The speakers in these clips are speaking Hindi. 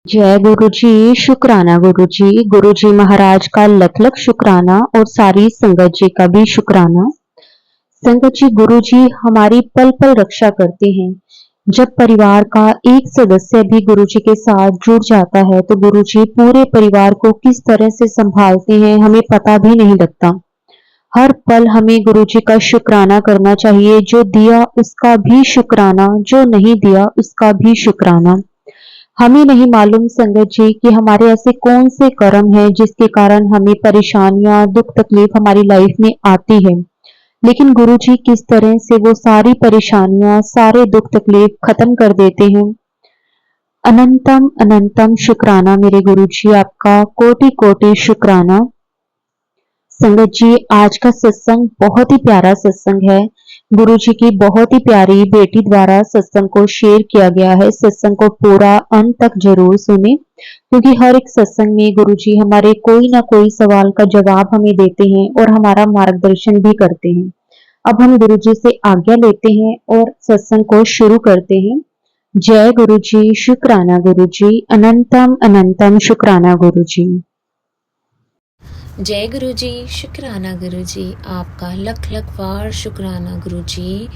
जय गुरु जी। शुक्राना गुरु जी। गुरु जी महाराज का लख लख शुक्राना और सारी संगत जी का भी शुक्राना। संगत जी, गुरु जी हमारी पल पल रक्षा करते हैं। जब परिवार का एक सदस्य भी गुरु जी के साथ जुड़ जाता है तो गुरु जी पूरे परिवार को किस तरह से संभालते हैं हमें पता भी नहीं लगता। हर पल हमें गुरु जी का शुक्राना करना चाहिए। जो दिया उसका भी शुक्राना, जो नहीं दिया उसका भी शुक्राना। हमें नहीं मालूम संगत जी कि हमारे ऐसे कौन से कर्म हैं जिसके कारण हमें परेशानियां, दुख तकलीफ हमारी लाइफ में आती है। लेकिन गुरु जी किस तरह से वो सारी परेशानियां, सारे दुख तकलीफ खत्म कर देते हैं। अनंतम अनंतम शुक्राना मेरे गुरु जी, आपका कोटि कोटि शुक्राना। संगत जी, आज का सत्संग बहुत ही प्यारा सत्संग है। गुरु जी की बहुत ही प्यारी बेटी द्वारा सत्संग को शेयर किया गया है। सत्संग को पूरा अंत तक जरूर सुने, क्योंकि हर एक सत्संग में गुरु जी हमारे कोई ना कोई सवाल का जवाब हमें देते हैं और हमारा मार्गदर्शन भी करते हैं। अब हम गुरु जी से आज्ञा लेते हैं और सत्संग को शुरू करते हैं। जय गुरु जी। शुक्राना गुरु जी। अनंतम अनंतम शुक्राना गुरु जी। जय गुरु जी। शुक्राना गुरु जी, आपका लख लख बार शुक्राना गुरु जी।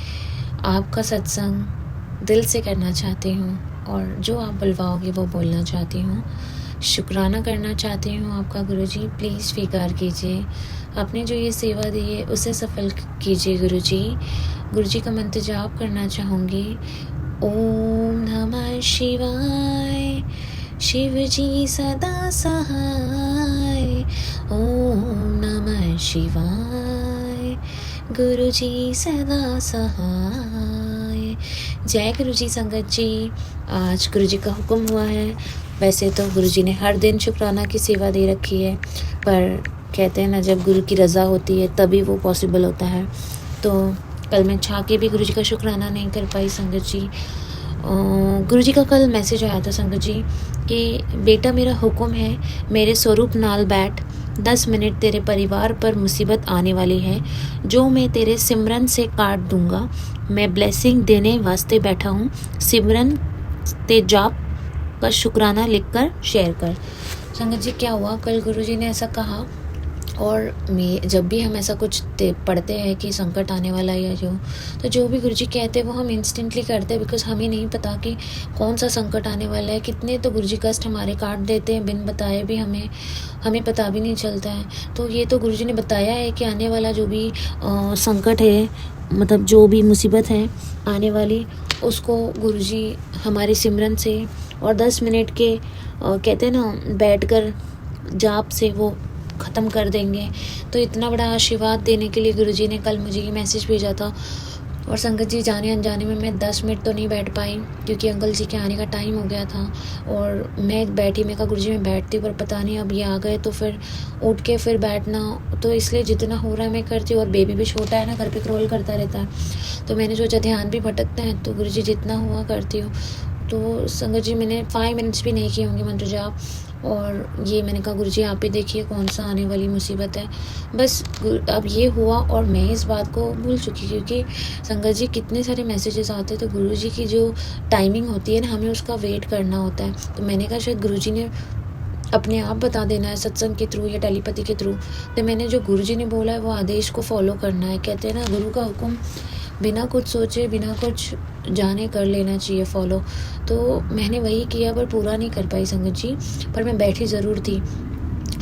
आपका सत्संग दिल से करना चाहती हूँ और जो आप बुलवाओगे वो बोलना चाहती हूँ, शुक्राना करना चाहती हूँ आपका गुरु जी। प्लीज़ स्वीकार कीजिए, आपने जो ये सेवा दी है उसे सफल कीजिए गुरु जी। गुरु जी का मंत्र जाप करना चाहूँगी। ओम नमः शिवाय, शिव जी सदा सहाय। ओम नमः शिवाय, गुरु जी सदा सहाय। जय गुरु जी। संगत जी, आज गुरु जी का हुक्म हुआ है। वैसे तो गुरु जी ने हर दिन शुक्राना की सेवा दे रखी है, पर कहते हैं ना, जब गुरु की रज़ा होती है तभी वो पॉसिबल होता है। तो कल मैं छा के भी गुरु जी का शुक्राना नहीं कर पाई संगत जी। गुरु जी का कल मैसेज आया था संगत जी कि बेटा मेरा हुक्म है, मेरे स्वरूप नाल बैठ, 10 मिनट तेरे परिवार पर मुसीबत आने वाली है जो मैं तेरे सिमरन से काट दूंगा। मैं ब्लेसिंग देने वास्ते बैठा हूँ, सिमरन ते जाप का शुक्राना लिखकर शेयर कर। संगत जी, क्या हुआ, कल गुरु जी ने ऐसा कहा और मैं जब भी हम ऐसा कुछ पढ़ते हैं कि संकट आने वाला है या तो जो भी गुरुजी कहते हैं वो हम इंस्टेंटली करते हैं, बिकॉज हमें नहीं पता कि कौन सा संकट आने वाला है। कितने तो गुरुजी कष्ट हमारे काट देते हैं बिन बताए भी, हमें पता भी नहीं चलता है। तो ये तो गुरुजी ने बताया है कि आने वाला जो भी संकट है, मतलब जो भी मुसीबत है आने वाली, उसको गुरुजी हमारे सिमरन से और 10 मिनट के कहते हैं ना बैठकर जाप से वो ख़त्म कर देंगे। तो इतना बड़ा आशीर्वाद देने के लिए गुरुजी ने कल मुझे ये मैसेज भेजा था। और संगत जी, जाने अनजाने में मैं 10 मिनट तो नहीं बैठ पाई, क्योंकि अंकल जी के आने का टाइम हो गया था और मैं बैठी, मैं कहा गुरुजी मैं बैठती, पर पता नहीं अब ये आ गए तो फिर उठ के फिर बैठना, तो इसलिए जितना हो रहा है मैं करती हूँ। और बेबी भी छोटा है ना, घर पे क्रोल करता रहता है, तो मैंने सोचा ध्यान भी भटकता है, तो गुरुजी जितना हुआ करती हूँ। तो संगत जी, मैंने 5 मिनट्स भी नहीं किए होंगे मंत्र जाप, और ये मैंने कहा गुरुजी आप ही देखिए कौन सा आने वाली मुसीबत है। बस अब ये हुआ और मैं इस बात को भूल चुकी, क्योंकि संगत जी कितने सारे मैसेजेस आते हैं, तो गुरुजी की जो टाइमिंग होती है ना, हमें उसका वेट करना होता है। तो मैंने कहा शायद गुरुजी ने अपने आप बता देना है सत्संग के थ्रू या टेलीपैथी के थ्रू। तो मैंने जो गुरुजी ने बोला है वो आदेश को फॉलो करना है। कहते हैं ना, गुरु का हुक्म बिना कुछ सोचे, बिना कुछ जाने कर लेना चाहिए फॉलो। तो मैंने वही किया, पर पूरा नहीं कर पाई संगत जी, पर मैं बैठी ज़रूर थी।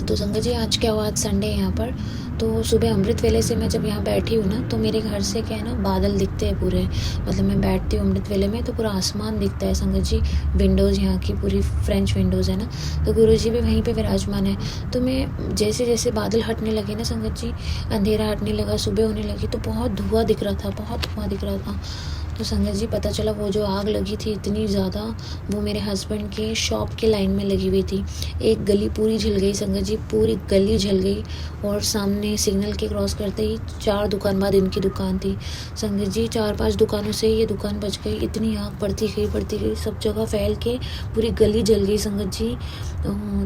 तो संगत जी, आज क्या हुआ, आज संडे है यहाँ पर, तो सुबह अमृत वेले से मैं जब यहाँ बैठी हूँ ना, तो मेरे घर से क्या है ना, बादल दिखते हैं पूरे, मतलब मैं बैठती हूँ अमृत वेले में तो पूरा आसमान दिखता है संगत जी। विंडोज़ यहाँ की पूरी फ्रेंच विंडोज़ है ना, तो गुरु जी भी वहीं पे विराजमान है। तो मैं जैसे जैसे बादल हटने लगे ना संगत जी, अंधेरा हटने लगा, सुबह होने लगी, तो बहुत धुआं दिख रहा था, बहुत धुआं दिख रहा था। तो संगत जी, पता चला वो जो आग लगी थी इतनी ज़्यादा, वो मेरे हस्बैंड के शॉप के लाइन में लगी हुई थी। एक गली पूरी जल गई संगत जी, पूरी गली जल गई, और सामने सिग्नल के क्रॉस करते ही 4 दुकान बाद इनकी दुकान थी संगत जी। 4-5 दुकानों से ये दुकान बच गई। इतनी आग बढ़ती गई, सब जगह फैल के पूरी गली जल गई संगत जी।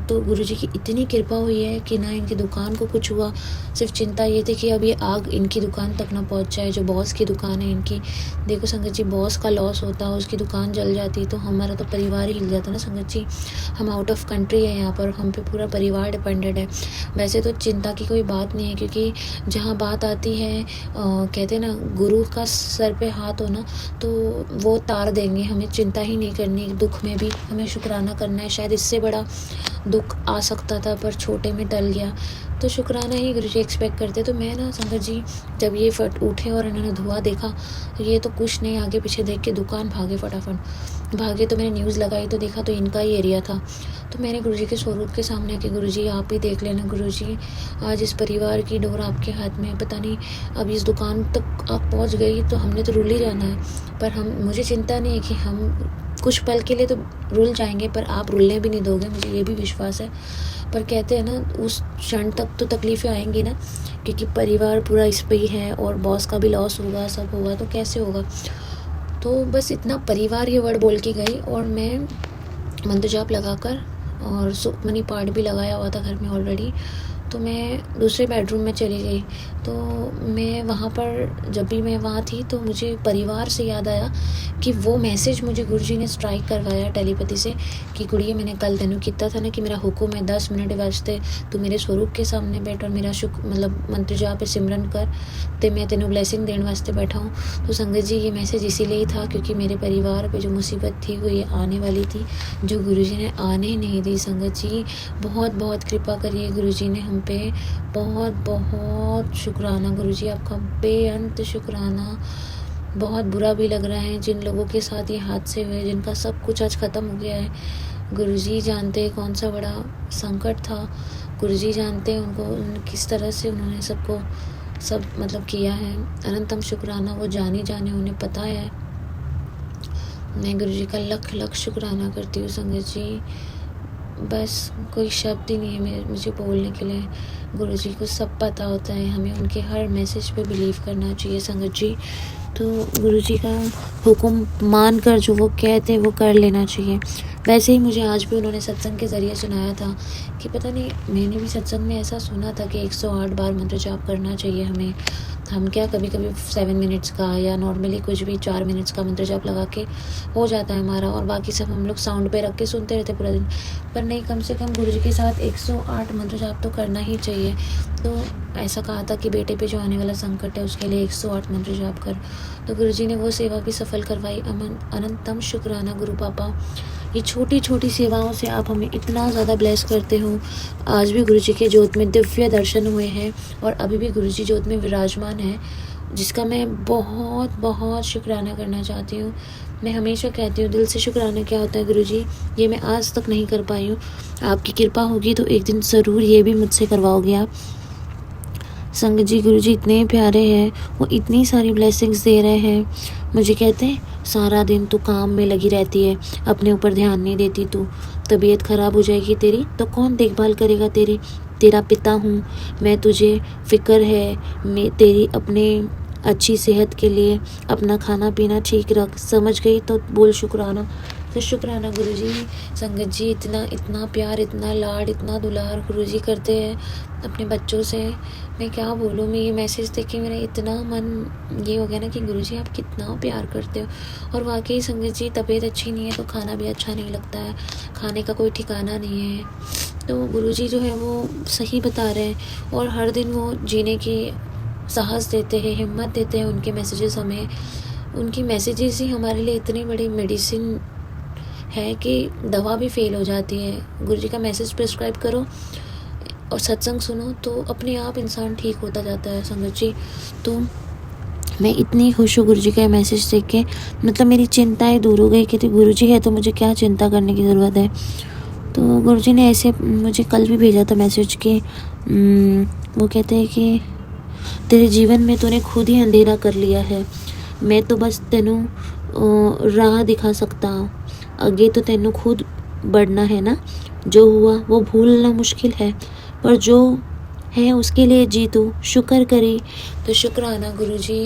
तो गुरुजी की इतनी कृपा हुई है कि ना इनकी दुकान को कुछ हुआ। सिर्फ चिंता ये थी कि अब ये आग इनकी दुकान तक ना पहुंच जाए, जो बॉस की दुकान है इनकी। देखो संगत जी, बॉस का लॉस होता, उसकी दुकान जल जाती तो हमारा तो परिवार ही हिल जाता ना संगत जी। हम आउट ऑफ कंट्री है, यहाँ पर हम पे पूरा परिवार डिपेंडेड है। वैसे तो चिंता की कोई बात नहीं है, क्योंकि जहाँ बात आती है कहते हैं ना, गुरु का सर पे हाथ हो ना तो वो तार देंगे, हमें चिंता ही नहीं करनी। दुख में भी हमें शुक्राना करना है। शायद इससे बड़ा दुख आ सकता था पर छोटे में टल गया, तो शुक्राना ही गुरुजी एक्सपेक्ट करते। तो मैं ना संगत जी, जब ये फट उठे और इन्होंने धुआं देखा तो ये तो कुछ नहीं, आगे पीछे देख के दुकान भागे, फटाफट भागे। तो मैंने न्यूज़ लगाई तो देखा तो इनका ही एरिया था। तो मैंने गुरुजी के स्वरूप के सामने आके, गुरुजी आप ही देख लेना गुरुजी, आज इस परिवार की डोर आपके हाथ में है। पता नहीं अब इस दुकान तक आप पहुंच गई तो हमने तो रुल ही जाना है, पर मुझे चिंता नहीं है कि हम कुछ पल के लिए तो रुल जाएंगे, पर आप रुलने भी नहीं दोगे, मुझे ये भी विश्वास है। पर कहते हैं ना, उस क्षण तक तो तकलीफ़ें आएंगी ना, क्योंकि परिवार पूरा इस पे ही है और बॉस का भी लॉस होगा, सब होगा, तो कैसे होगा। तो बस इतना परिवार ये वर्ड बोल के गई और मैं मंत्र जाप लगाकर, और सुखमनी पाठ भी लगाया हुआ था घर में ऑलरेडी। तो मैं दूसरे बेडरूम में चली गई। तो मैं वहाँ पर, जब भी मैं वहाँ थी तो मुझे परिवार से याद आया कि वो मैसेज मुझे गुरुजी ने स्ट्राइक करवाया टेलीपैथी से कि कुड़िए, मैंने कल तेनू किया था ना कि मेरा हुक्म है 10 मिनट वास्ते तू मेरे स्वरूप के सामने बैठ और मेरा मतलब मंत्र जाप सिमरन कर, तो मैं तेनू ब्लेसिंग देने वास्ते बैठा हूँ। तो संगत जी, ये मैसेज इसीलिए ही था क्योंकि मेरे परिवार पे जो मुसीबत थी वो ये आने वाली थी, जो गुरुजी ने आने नहीं दी। संगत जी, बहुत बहुत कृपा करिए गुरुजी ने हम पे, बहुत बहुत शुक्राना गुरुजी, आपका बेअंत शुक्राना। बहुत बुरा भी लग रहा है जिन लोगों के साथ ये हादसे हुए, जिनका सब कुछ आज ख़त्म हो गया है। गुरुजी जानते कौन सा बड़ा संकट था, गुरुजी जानते उनको किस तरह से उन्होंने सबको सब मतलब किया है। अनंतम शुक्राना, वो जाने उन्हें पता है। मैं गुरुजी का लख लख शुक्राना करती हूँ संगत जी। बस कोई शब्द ही नहीं है मुझे बोलने के लिए। गुरुजी को सब पता होता है, हमें उनके हर मैसेज पे बिलीव करना चाहिए संगत जी। तो गुरुजी का हुक्म मान कर जो वो कहते वो कर लेना चाहिए। वैसे ही मुझे आज भी उन्होंने सत्संग के ज़रिए सुनाया था कि पता नहीं, मैंने भी सत्संग में ऐसा सुना था कि 108 बार मंत्र जाप करना चाहिए हमें। हम क्या कभी कभी 7 मिनट्स का या नॉर्मली कुछ भी 4 मिनट्स का मंत्र जाप लगा के हो जाता है हमारा, और बाकी सब हम लोग साउंड पे रख के सुनते रहते पूरा दिन। पर नहीं, कम से कम गुरुजी के साथ 108 मंत्र जाप तो करना ही चाहिए। तो ऐसा कहा था कि बेटे पे जो आने वाला संकट है उसके लिए 108 मंत्र जाप कर। तो गुरुजी ने वो सेवा भी सफल करवाई। अनंतम शुक्राना गुरु पापा, ये छोटी छोटी सेवाओं से आप हमें इतना ज़्यादा ब्लेस करते हो। आज भी गुरुजी के ज्योत में दिव्य दर्शन हुए हैं और अभी भी गुरुजी ज्योत में विराजमान है, जिसका मैं बहुत बहुत शुक्राना करना चाहती हूँ। मैं हमेशा कहती हूँ दिल से शुक्राना क्या होता है गुरुजी, ये मैं आज तक नहीं कर पाई हूँ। आपकी कृपा होगी तो एक दिन ज़रूर ये भी मुझसे करवाओगे आप। संगत जी, गुरुजी इतने प्यारे हैं, वो इतनी सारी ब्लेसिंग्स दे रहे हैं। मुझे कहते हैं सारा दिन तू काम में लगी रहती है, अपने ऊपर ध्यान नहीं देती, तू तबीयत ख़राब हो जाएगी तेरी तो कौन देखभाल करेगा तेरी। तेरा पिता हूँ मैं, तुझे फ़िक्र है मैं तेरी अपने अच्छी सेहत के लिए, अपना खाना पीना ठीक रख। समझ गई तो बोल शुक्राना। तो शुक्राना गुरुजी। संगत जी, इतना प्यार, इतना लाड, इतना दुलार गुरुजी करते हैं अपने बच्चों से। मैं क्या बोलूँ, मैं ये मैसेज देख के मेरा इतना मन ये हो गया ना कि गुरुजी आप कितना प्यार करते हो। और वाकई संगत जी, तबीयत अच्छी नहीं है तो खाना भी अच्छा नहीं लगता है, खाने का कोई ठिकाना नहीं है। तो गुरुजी जो है वो सही बता रहे हैं और हर दिन वो जीने की साहस देते हैं, हिम्मत देते हैं। उनके मैसेजेस हमें, उनकी मैसेजेस ही हमारे लिए इतनी बड़ी मेडिसिन है कि दवा भी फेल हो जाती है। गुरुजी का मैसेज प्रिस्क्राइब करो और सत्संग सुनो तो अपने आप इंसान ठीक होता जाता है संगत जी। तो मैं इतनी खुश हूँ गुरुजी का मैसेज देख के, मतलब मेरी चिंताएं दूर हो गई कि गुरुजी है तो मुझे क्या चिंता करने की ज़रूरत है। तो गुरुजी ने ऐसे मुझे कल भी भेजा था मैसेज कि वो कहते हैं कि तेरे जीवन में तूने खुद ही अंधेरा कर लिया है, मैं तो बस तेनू राह दिखा सकता हूँ, आगे तो तेनू खुद बढ़ना है ना। जो हुआ वो भूलना मुश्किल है, पर जो है उसके लिए जी तू शुक्र करे। तो शुक्राना गुरुजी,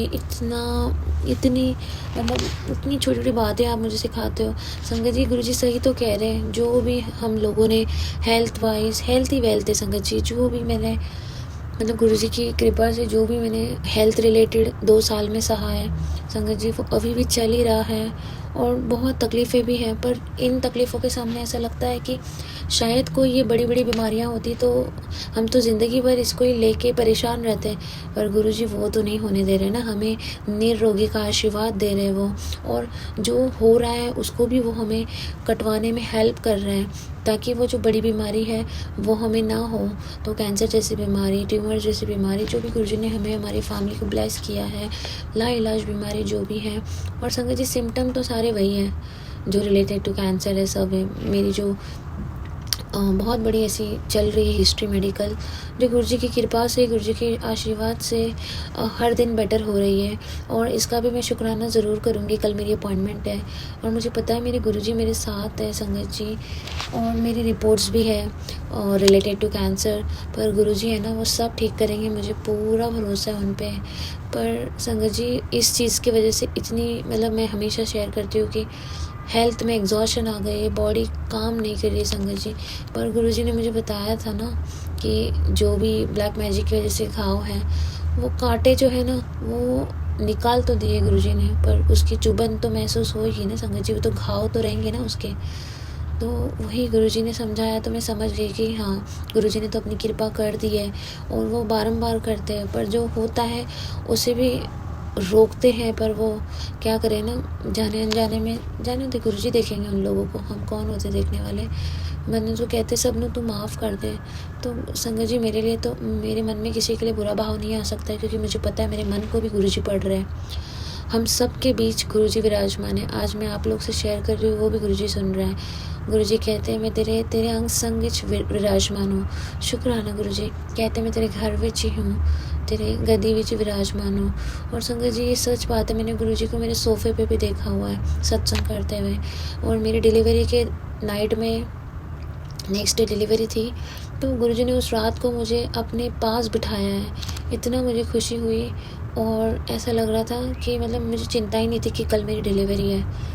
इतनी मतलब इतनी छोटी छोटी बातें आप मुझे सिखाते हो। संगत जी, गुरुजी सही तो कह रहे हैं, जो भी हम लोगों ने हेल्थ वाइज, हेल्थ ही वेल्थ है संगत जी, जो भी मैंने मतलब गुरुजी की कृपा से जो भी मैंने हेल्थ रिलेटेड 2 साल में सहा है संगत जी, वो अभी भी चल ही रहा है। और बहुत तकलीफ़ें भी हैं, पर इन तकलीफ़ों के सामने ऐसा लगता है कि शायद कोई ये बड़ी बड़ी बीमारियां होती तो हम तो ज़िंदगी भर इसको ही लेके परेशान रहते हैं, पर गुरुजी वो तो नहीं होने दे रहे ना, हमें निरोगी का आशीर्वाद दे रहे हैं वो, और जो हो रहा है उसको भी वो हमें कटवाने में हेल्प कर रहे हैं, ताकि वो जो बड़ी बीमारी है वो हमें ना हो। तो कैंसर जैसी बीमारी, ट्यूमर जैसी बीमारी, जो भी गुरुजी ने हमें हमारी फैमिली को ब्लेस किया है, लाइलाज बीमारी जो भी है, और संगत जी सिम्टम तो सारे वही हैं जो रिलेटेड टू कैंसर है, सब है। मेरी जो बहुत बड़ी ऐसी चल रही है हिस्ट्री मेडिकल, जो गुरुजी की कृपा से, गुरुजी के आशीर्वाद से हर दिन बेटर हो रही है, और इसका भी मैं शुक्राना ज़रूर करूँगी। कल मेरी अपॉइंटमेंट है और मुझे पता है मेरे गुरुजी मेरे साथ है संगत जी, और मेरी रिपोर्ट्स भी है और रिलेटेड टू कैंसर, पर गुरुजी है ना वो सब ठीक करेंगे, मुझे पूरा भरोसा है उन पे। पर संगत जी इस चीज़ की वजह से इतनी मतलब मैं हमेशा शेयर करती हूँ कि हेल्थ में एग्जॉशन आ गई, बॉडी काम नहीं कर रही संगत जी। पर गुरुजी ने मुझे बताया था ना कि जो भी ब्लैक मैजिक की वजह से घाव हैं, वो कांटे जो है ना वो निकाल तो दिए गुरुजी ने, पर उसकी चुभन तो महसूस होगी ना संगत जी, वो तो घाव तो रहेंगे ना उसके। तो वही गुरुजी ने समझाया तो मैं समझ गई कि हाँ, गुरुजी ने तो अपनी कृपा कर दी है, और वो बारंबार करते हैं, पर जो होता है उसे भी रोकते हैं, पर वो क्या करें ना, जाने अनजाने में, जाने होते गुरुजी देखेंगे उन लोगों को, हम कौन होते देखने वाले। मैंने जो कहते सब ने तू माफ़ कर दे, तो संगत जी मेरे लिए तो, मेरे मन में किसी के लिए बुरा भाव नहीं आ सकता है, क्योंकि मुझे पता है मेरे मन को भी गुरुजी पढ़ रहे हैं। हम सब के बीच गुरुजी विराजमान है। आज मैं आप लोग से शेयर कर रही हूँ, वो भी गुरुजी सुन रहे हैं। गुरुजी कहते हैं मैं तेरे तेरे अंग संग विच विराजमान हूँ। शुक्राना गुरुजी, कहते मैं तेरे घर विच ही हूँ, तेरे गद्दी विच विराजमान हूँ। और संगत जी ये सच बात है, मैंने गुरुजी को मेरे सोफ़े पे भी देखा हुआ है सत्संग करते हुए, और मेरी डिलीवरी के नाइट में, नेक्स्ट डे डिलीवरी थी, तो गुरुजी ने उस रात को मुझे अपने पास बिठाया है। इतना मुझे खुशी हुई, और ऐसा लग रहा था कि मतलब मुझे चिंता ही नहीं थी कि कल मेरी डिलीवरी है।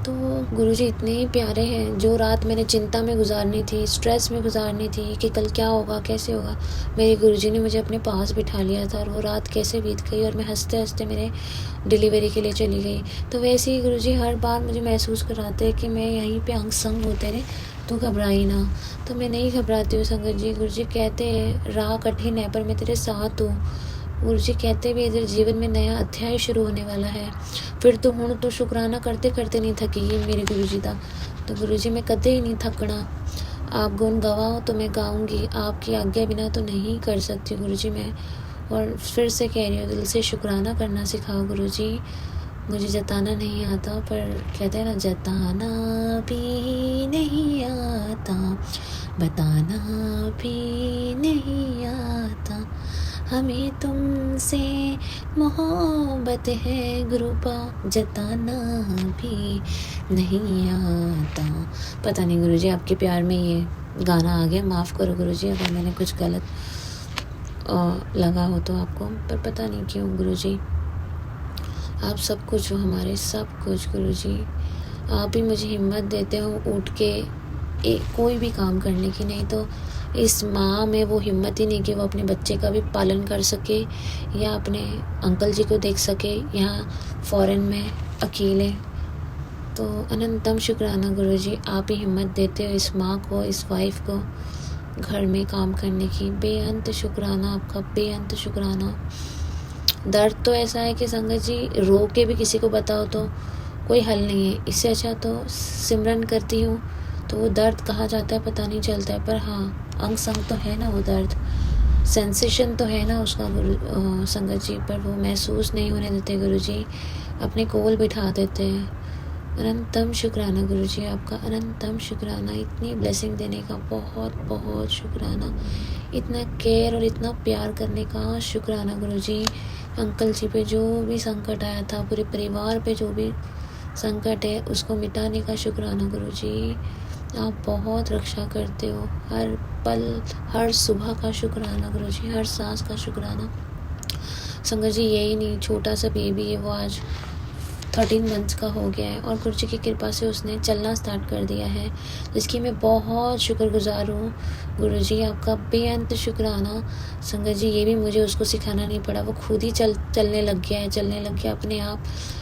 तो गुरुजी इतने ही प्यारे हैं। जो रात मैंने चिंता में गुजारनी थी, स्ट्रेस में गुजारनी थी कि कल क्या होगा, कैसे होगा, मेरे गुरुजी ने मुझे अपने पास बिठा लिया था, और वो रात कैसे बीत गई, और मैं हंसते हंसते मेरे डिलीवरी के लिए चली गई। तो वैसे ही गुरुजी हर बार मुझे महसूस कराते हैं कि मैं यहीं पे अंग संग हूँ तेरे, तू घबराई ना। तो मैं नहीं घबराती हूँ संगत जी। गुरुजी कहते हैं राह कठिन है पर मैं तेरे साथ हूँ। गुरुजी कहते भी तेरे जीवन में नया अध्याय शुरू होने वाला है, फिर तो हुण तो शुक्राना करते करते नहीं थकेगी मेरे गुरुजी दा। तो गुरुजी मैं कदे ही नहीं थकना, आप गुण गवाओ तो मैं गाऊंगी, आपकी आज्ञा बिना तो नहीं कर सकती गुरुजी मैं। और फिर से कह रही हूँ, दिल से शुक्राना करना सिखाओ गुरुजी। मुझे जताना नहीं आता, पर कहते हैं ना, जताना भी नहीं आता, बताना भी नहीं आता, हमें तुमसे मोहब्बत है गुरुपा, जताना भी नहीं आता। पता नहीं गुरुजी आपके प्यार में ये गाना आ गया, माफ़ करो गुरुजी अगर मैंने कुछ गलत लगा हो तो आपको, पर पता नहीं क्यों गुरुजी आप सब कुछ हो हमारे, सब कुछ गुरुजी। आप ही मुझे हिम्मत देते हो उठ के कोई भी काम करने की, नहीं तो इस माँ में वो हिम्मत ही नहीं कि वो अपने बच्चे का भी पालन कर सके या अपने अंकल जी को देख सके यहाँ फॉरेन में अकेले। तो अनंतम शुक्राना गुरुजी, आप ही हिम्मत देते हो इस माँ को, इस वाइफ को घर में काम करने की। बेअंत शुक्राना आपका, बेअंत शुक्राना। दर्द तो ऐसा है कि संगत जी रो के भी किसी को बताओ तो कोई हल नहीं है। इससे अच्छा तो सिमरन करती हूँ तो वो दर्द कहाँ जाता है पता नहीं चलता है, पर हाँ अंग संग तो है ना वो दर्द, सेंसेशन तो है ना उसका संगत जी, पर वो महसूस नहीं होने देते गुरुजी, अपने कोल बिठा देते हैं। अनंतम शुक्राना गुरुजी आपका, अनंतम शुक्राना। इतनी ब्लेसिंग देने का बहुत बहुत शुक्राना, इतना केयर और इतना प्यार करने का शुक्राना गुरुजी। अंकल जी पे जो भी संकट आया था, पूरे परिवार पे जो भी संकट है उसको मिटाने का शुक्राना गुरुजी। आप बहुत रक्षा करते हो, हर पल, हर सुबह का शुक्राना गुरुजी, हर सांस का शुक्राना। संगत जी यही नहीं, छोटा सा बेबी है, वो आज 13 मंथ्स का हो गया है और गुरुजी की कृपा से उसने चलना स्टार्ट कर दिया है, जिसकी मैं बहुत शुक्रगुजार हूँ। गुरुजी आपका बेअंत शुक्राना। संगत जी ये भी मुझे उसको सिखाना नहीं पड़ा, वो खुद ही चलने लग गया अपने आप।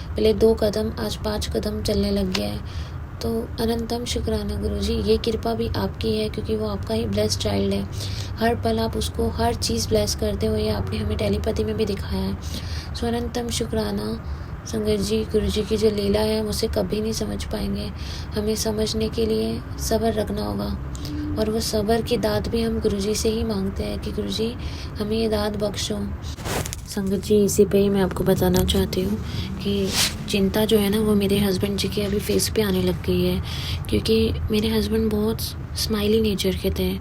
पहले 2 कदम, आज 5 कदम चलने लग गया है। तो अनंतम शुक्राना गुरुजी, ये कृपा भी आपकी है क्योंकि वो आपका ही ब्लेस्ड चाइल्ड है। हर पल आप उसको हर चीज़ ब्लेस करते हो, ये आपने हमें टेलीपैथी में भी दिखाया है। सो अनंतम शुक्राना संगत जी, गुरुजी की जो लीला है हम उसे कभी नहीं समझ पाएंगे। हमें समझने के लिए सब्र रखना होगा और वो सब्र की दात भी हम गुरुजी से ही मांगते हैं कि गुरुजी हमें ये दात बख्शो। संगत जी इसी पे ही मैं आपको बताना चाहती हूँ कि चिंता जो है ना वो मेरे हस्बैंड जी के अभी फेस पे आने लग गई है, क्योंकि मेरे हस्बैंड बहुत स्माइली नेचर के थे।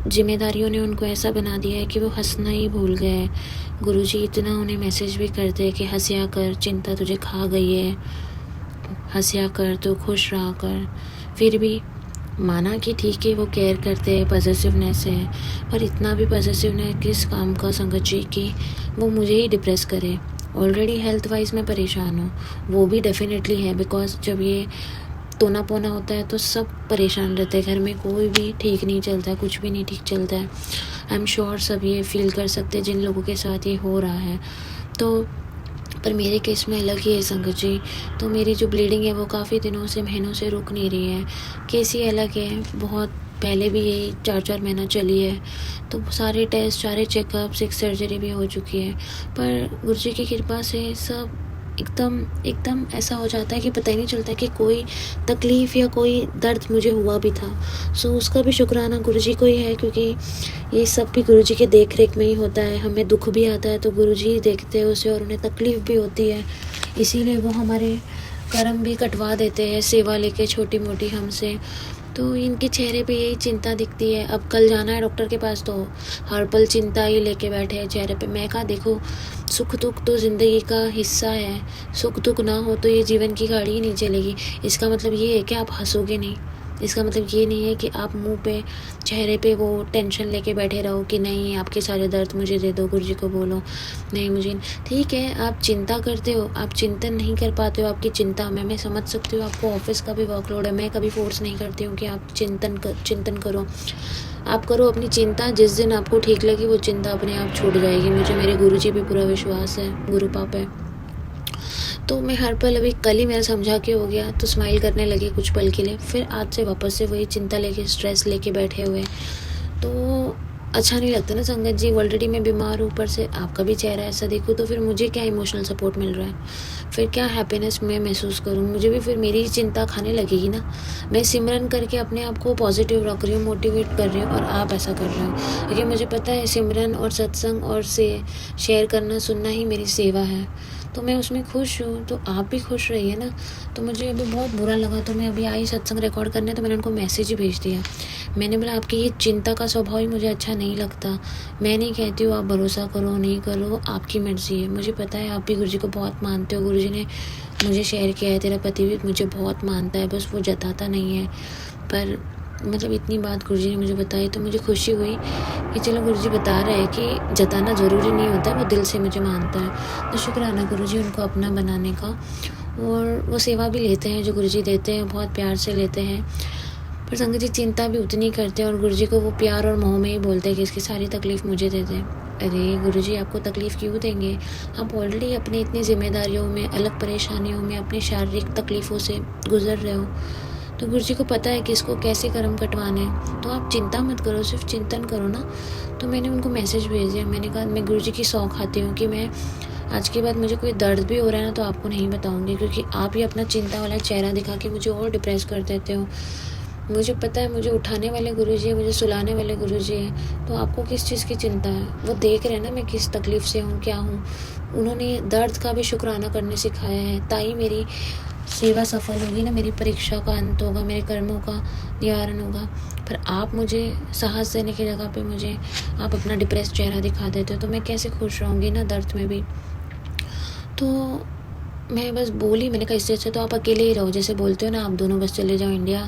जिम्मेदारियों ने उनको ऐसा बना दिया है कि वो हंसना ही भूल गए। गुरुजी इतना उन्हें मैसेज भी करते हैं कि हंसिया कर, चिंता तुझे खा गई है, हंसिया कर, तो खुश रहा कर। फिर भी माना कि ठीक है वो केयर करते हैं, पॉजिटिवनेस है, पर इतना भी पॉजिटिवनेस किस काम का संगत जी कि वो मुझे ही डिप्रेस करे। ऑलरेडी हेल्थ वाइज मैं परेशान हूँ, वो भी डेफिनेटली है, बिकॉज जब ये टोना पोना होता है तो सब परेशान रहते हैं घर में, कोई भी ठीक नहीं चलता है, कुछ भी नहीं ठीक चलता है। आई एम श्योर सब ये फील कर सकते हैं जिन लोगों के साथ ये हो रहा है। तो पर मेरे केस में अलग ही है संगत जी। तो मेरी जो ब्लीडिंग है वो काफ़ी दिनों से, महीनों से रुक नहीं रही है। केस ही अलग है, बहुत पहले भी यही 4-4 महीना चली है। तो सारे टेस्ट, सारे चेकअप्स, एक सर्जरी भी हो चुकी है, पर गुरुजी की कृपा से सब एकदम ऐसा हो जाता है कि पता ही नहीं चलता कि कोई तकलीफ़ या कोई दर्द मुझे हुआ भी था। सो उसका भी शुक्राना गुरुजी को ही है, क्योंकि ये सब भी गुरुजी के देख रेख में ही होता है। हमें दुख भी आता है तो गुरुजी ही देखते हैं उसे, और उन्हें तकलीफ़ भी होती है, इसीलिए वो हमारे कर्म भी कटवा देते हैं सेवा लेके छोटी मोटी हमसे। तो इनके चेहरे पे यही चिंता दिखती है। अब कल जाना है डॉक्टर के पास तो हर पल चिंता ही लेके बैठे हैं चेहरे पे। मैं कहा देखो, सुख दुख तो ज़िंदगी का हिस्सा है, सुख दुख ना हो तो ये जीवन की गाड़ी ही नहीं चलेगी। इसका मतलब ये है कि आप हंसोगे नहीं, इसका मतलब ये नहीं है कि आप मुंह पे, चेहरे पे वो टेंशन लेके बैठे रहो कि नहीं आपके सारे दर्द मुझे दे दो, गुरुजी को बोलो नहीं मुझे। ठीक है, आप चिंता करते हो, आप चिंतन नहीं कर पाते हो आपकी चिंता में, मैं समझ सकती हूँ। आपको ऑफिस का भी वर्कलोड है, मैं कभी फोर्स नहीं करती हूँ कि आप चिंतन करो। आप करो अपनी चिंता, जिस दिन आपको ठीक लगे वो चिंता अपने आप छूट जाएगी। मुझे मेरे गुरुजी पे पूरा विश्वास है, गुरु पाप है। तो मैं हर पल, अभी कल ही मेरा समझा के हो गया तो स्माइल करने लगी कुछ पल के लिए, फिर आज से वापस से वही चिंता लेके, स्ट्रेस लेके बैठे हुए। तो अच्छा नहीं लगता ना संगत जी। ऑलरेडी मैं बीमार हूँ, ऊपर से आपका भी चेहरा ऐसा देखूँ तो फिर मुझे क्या इमोशनल सपोर्ट मिल रहा है, फिर क्या हैप्पीनेस मैं महसूस करूँ, मुझे भी फिर मेरी चिंता खाने लगेगी ना। मैं सिमरन करके अपने आप को पॉजिटिव रख रही हूँ, मोटिवेट कर रही हूँ, और आप ऐसा कर रहे हो, क्योंकि मुझे पता है सिमरन और सत्संग और से शेयर करना, सुनना ही मेरी सेवा है। तो मैं उसमें खुश हूँ, तो आप भी खुश रहिए ना। तो मुझे अभी बहुत बुरा लगा, तो मैं अभी आई सत्संग रिकॉर्ड करने, तो मैंने उनको मैसेज ही भेज दिया। मैंने बोला आपकी ये चिंता का स्वभाव ही मुझे अच्छा नहीं लगता। मैं नहीं कहती हूँ आप भरोसा करो नहीं करो, आपकी मर्ज़ी है। मुझे पता है आप भी गुरुजी को बहुत मानते हो, गुरुजी ने मुझे शेयर किया है, तेरा पति भी मुझे बहुत मानता है, बस वो जताता नहीं है। पर मतलब इतनी बात गुरुजी ने मुझे बताई तो मुझे खुशी हुई कि चलो गुरुजी बता रहे हैं कि जताना ज़रूरी नहीं होता, वो दिल से मुझे मानता है। तो शुक्राना गुरुजी उनको अपना बनाने का। और वो सेवा भी लेते हैं जो गुरुजी देते हैं, बहुत प्यार से लेते हैं। पर संगत जी चिंता भी उतनी करते हैं, और गुरुजी को वो प्यार और मोह में ही बोलते हैं कि इसकी सारी तकलीफ़ मुझे दे दें। अरे गुरुजी आपको तकलीफ़ क्यों देंगे? आप ऑलरेडी अपनी इतनी जिम्मेदारियों में, अलग परेशानियों में, अपनी शारीरिक तकलीफ़ों से गुजर रहे हो। तो गुरुजी को पता है कि इसको कैसे कर्म कटवाने हैं, तो आप चिंता मत करो, सिर्फ चिंतन करो ना। तो मैंने उनको मैसेज भेज दिया, मैंने कहा मैं गुरुजी की सौं खाती हूँ कि मैं आज के बाद मुझे कोई दर्द भी हो रहा है ना तो आपको नहीं बताऊँगी, क्योंकि आप ही अपना चिंता वाला चेहरा दिखा के मुझे और डिप्रेस कर देते हो। मुझे पता है मुझे उठाने वाले गुरुजी हैं, मुझे सुलाने वाले गुरुजी हैं, तो आपको किस चीज़ की चिंता है? वो देख रहे हैं ना मैं किस तकलीफ़ से हूँ, क्या हूँ। उन्होंने दर्द का भी शुक्राना करने सिखाया है, ताई मेरी सेवा सफल होगी ना, मेरी परीक्षा का अंत होगा, मेरे कर्मों का निवारण होगा। पर आप मुझे साहस देने की जगह पे मुझे आप अपना डिप्रेस चेहरा दिखा देते हो, तो मैं कैसे खुश रहूँगी ना दर्द में भी। तो मैं बस बोली, मैंने कहा इससे अच्छा तो आप अकेले ही रहो, जैसे बोलते हो ना आप दोनों बस चले जाओ इंडिया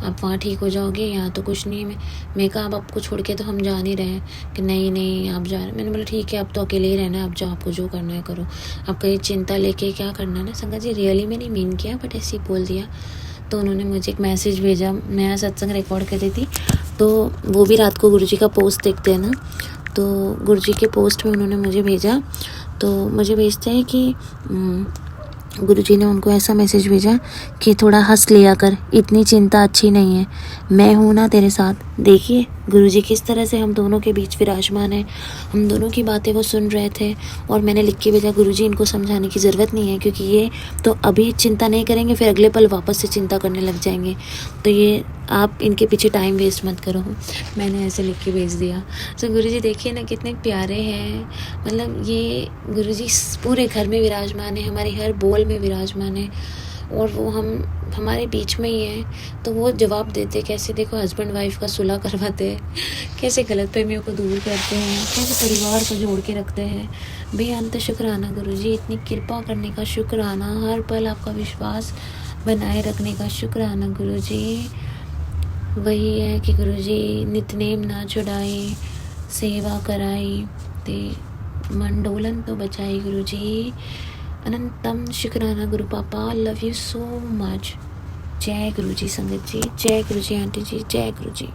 आप वहाँ ठीक हो जाओगे, यहाँ तो कुछ नहीं है। मैं कहा अब आपको छोड़ के तो हम जा नहीं रहे हैं, कि नहीं नहीं आप जा रहे। मैंने बोला ठीक है, अब तो अकेले ही रहना है, आप जाओ, आपको जो करना है करो, आपका ये चिंता लेके क्या करना है ना। संगत जी रियली मैंने मीन किया, बट ऐसे ही बोल दिया। तो उन्होंने मुझे एक मैसेज भेजा, मैं सत्संग रिकॉर्ड कर रही थी, तो वो भी रात को गुरुजी का पोस्ट देखते हैं ना, तो गुरुजी के पोस्ट में उन्होंने मुझे भेजा, तो मुझे भेजते हैं कि गुरुजी ने उनको ऐसा मैसेज भेजा कि थोड़ा हंस लिया कर, इतनी चिंता अच्छी नहीं है, मैं हूँ ना तेरे साथ। देखिए गुरुजी किस तरह से हम दोनों के बीच विराजमान है, हम दोनों की बातें वो सुन रहे थे। और मैंने लिख के भेजा, गुरुजी इनको समझाने की ज़रूरत नहीं है, क्योंकि ये तो अभी चिंता नहीं करेंगे, फिर अगले पल वापस से चिंता करने लग जाएंगे, तो ये आप इनके पीछे टाइम वेस्ट मत करो। मैंने ऐसे लिख के भेज दिया। तो गुरुजी देखिए ना कितने प्यारे हैं, मतलब ये गुरुजी पूरे घर में विराजमान है, हमारे हर बोल में विराजमान है, और वो हमारे बीच में ही है। तो वो जवाब देते कैसे, देखो हस्बैंड वाइफ का सुलह करवाते हैं, कैसे गलतफहमियों को दूर करते हैं, कैसे परिवार को जोड़ के रखते हैं। बेअंत शुक्राना गुरुजी, इतनी कृपा करने का शुक्राना, हर पल आपका विश्वास बनाए रखने का शुक्राना गुरुजी। वही है कि गुरुजी नितनेम ना छुड़ाए, सेवा कराई ते मंडोलन तो बचाई गुरुजी। अनंतम शुक्राना गुरु पापा, लव यू सो मच। जय गुरुजी संगत जी, जय गुरुजी आंटी जी, जय गुरुजी।